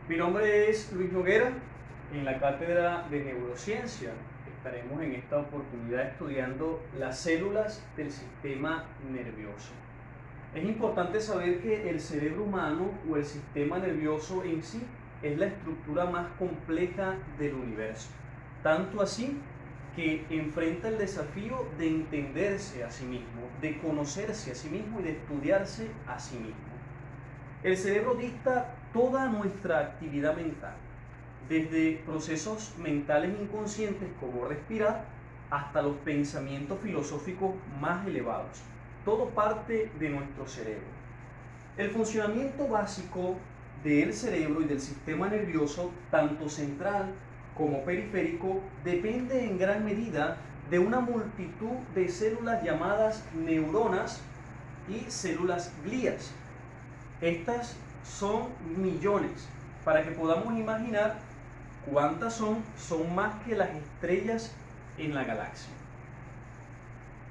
Mi nombre es Luis Noguera. En la cátedra de neurociencia estaremos en esta oportunidad estudiando las células del sistema nervioso. Es importante saber que el cerebro humano o el sistema nervioso en sí es la estructura más compleja del universo. Tanto así que enfrenta el desafío de entenderse a sí mismo, de conocerse a sí mismo y de estudiarse a sí mismo. El cerebro dicta toda nuestra actividad mental, desde procesos mentales inconscientes como respirar hasta los pensamientos filosóficos más elevados. Todo parte de nuestro cerebro. El funcionamiento básico del cerebro y del sistema nervioso, tanto central como periférico, depende en gran medida de una multitud de células llamadas neuronas y células glías. Estas son millones. Para que podamos imaginar cuántas son más que las estrellas en la galaxia.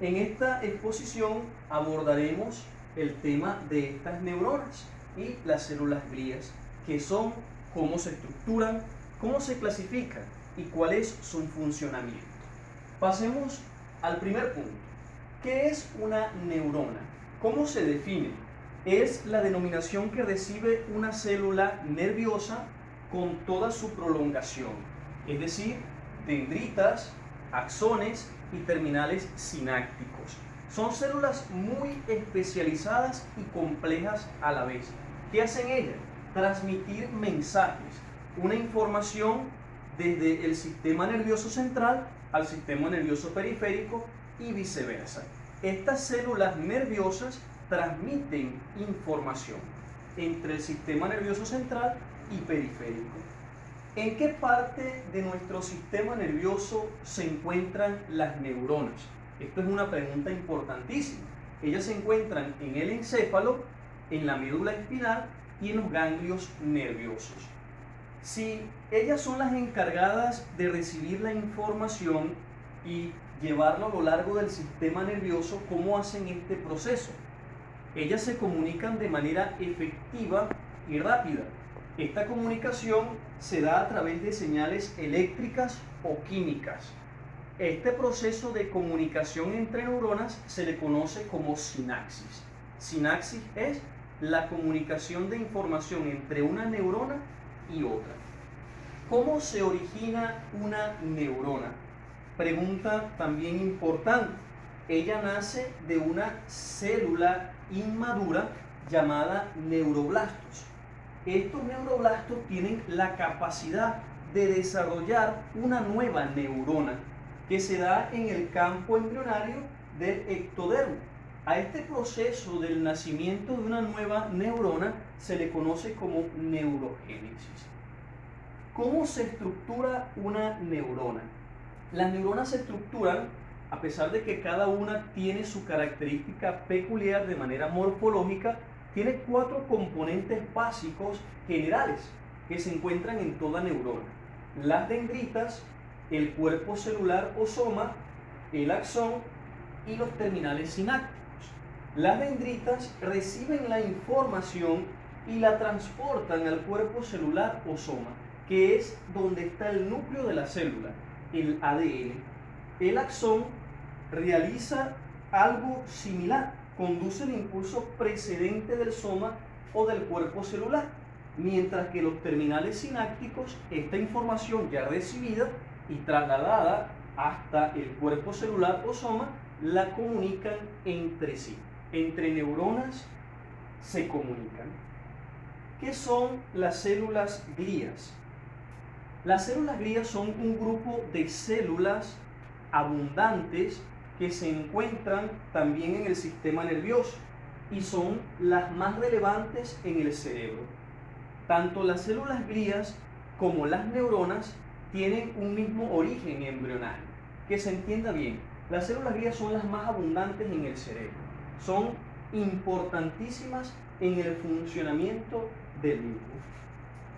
En esta exposición abordaremos el tema de estas neuronas y las células glías, que son, cómo se estructuran, cómo se clasifican y cuál es su funcionamiento. Pasemos al primer punto. ¿Qué es una neurona? ¿Cómo se define? Es la denominación que recibe una célula nerviosa con toda su prolongación, es decir, dendritas, axones y terminales sinápticos. Son células muy especializadas y complejas a la vez. ¿Qué hacen ellas? Transmitir mensajes, una información desde el sistema nervioso central al sistema nervioso periférico y viceversa. Estas células nerviosas transmiten información entre el sistema nervioso central y periférico. ¿En qué parte de nuestro sistema nervioso se encuentran las neuronas? Esto es una pregunta importantísima. Ellas se encuentran en el encéfalo, en la médula espinal y en los ganglios nerviosos. Si ellas son las encargadas de recibir la información y llevarlo a lo largo del sistema nervioso, ¿cómo hacen este proceso? Ellas se comunican de manera efectiva y rápida. Esta comunicación se da a través de señales eléctricas o químicas. Este proceso de comunicación entre neuronas se le conoce como sinapsis. Sinapsis es la comunicación de información entre una neurona y otra. ¿Cómo se origina una neurona? Pregunta también importante. Ella nace de una célula inmadura llamada neuroblastos. Estos neuroblastos tienen la capacidad de desarrollar una nueva neurona que se da en el campo embrionario del ectodermo. A este proceso del nacimiento de una nueva neurona se le conoce como neurogénesis. ¿Cómo se estructura una neurona? Las neuronas se estructuran, a pesar de que cada una tiene su característica peculiar de manera morfológica, tiene 4 componentes básicos generales que se encuentran en toda neurona: las dendritas, el cuerpo celular o soma, el axón y los terminales sinápticos. Las dendritas reciben la información y la transportan al cuerpo celular o soma, que es donde está el núcleo de la célula, el ADN. El axón realiza algo similar, conduce el impulso precedente del soma o del cuerpo celular, mientras que los terminales sinápticos, esta información ya recibida y trasladada hasta el cuerpo celular o soma, la comunican entre sí. Entre neuronas se comunican. ¿Qué son las células glías? Las células glías son un grupo de células abundantes que se encuentran también en el sistema nervioso y son las más relevantes en el cerebro. Tanto las células glías como las neuronas tienen un mismo origen embrionario. Que se entienda bien, las células glías son las más abundantes en el cerebro. Son importantísimas en el funcionamiento del mismo.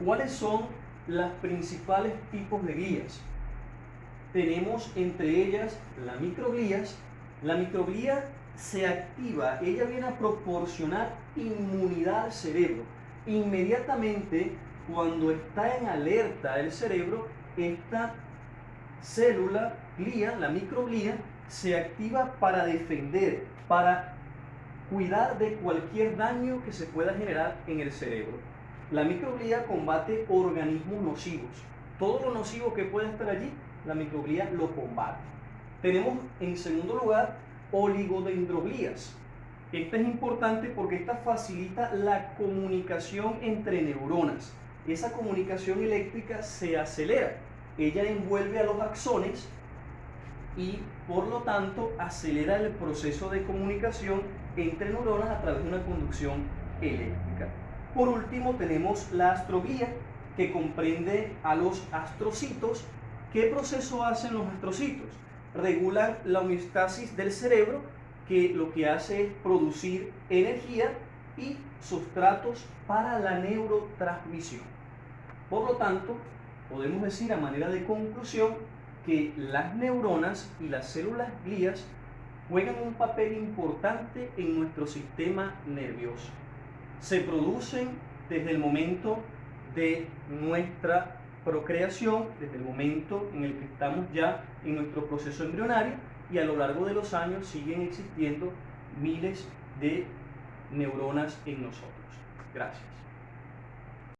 ¿Cuáles son los principales tipos de glías? Tenemos entre ellas las microglías. La microglía se activa, ella viene a proporcionar inmunidad al cerebro. Inmediatamente cuando está en alerta el cerebro, esta célula glía, la microglía, se activa para defender, para cuidar de cualquier daño que se pueda generar en el cerebro. La microglía combate organismos nocivos. Todo lo nocivo que pueda estar allí, la microglía lo combate. Tenemos en segundo lugar oligodendroglías. Esta es importante porque esta facilita la comunicación entre neuronas. Esa comunicación eléctrica se acelera. Ella envuelve a los axones y por lo tanto acelera el proceso de comunicación entre neuronas a través de una conducción eléctrica. Por último tenemos la astroglía, que comprende a los astrocitos. ¿Qué proceso hacen los astrocitos? Regulan la homeostasis del cerebro, que lo que hace es producir energía y sustratos para la neurotransmisión. Por lo tanto, podemos decir a manera de conclusión que las neuronas y las células glías juegan un papel importante en nuestro sistema nervioso. Se producen desde el momento de nuestra procreación, desde el momento en el que estamos ya en nuestro proceso embrionario, y a lo largo de los años siguen existiendo miles de neuronas en nosotros. Gracias.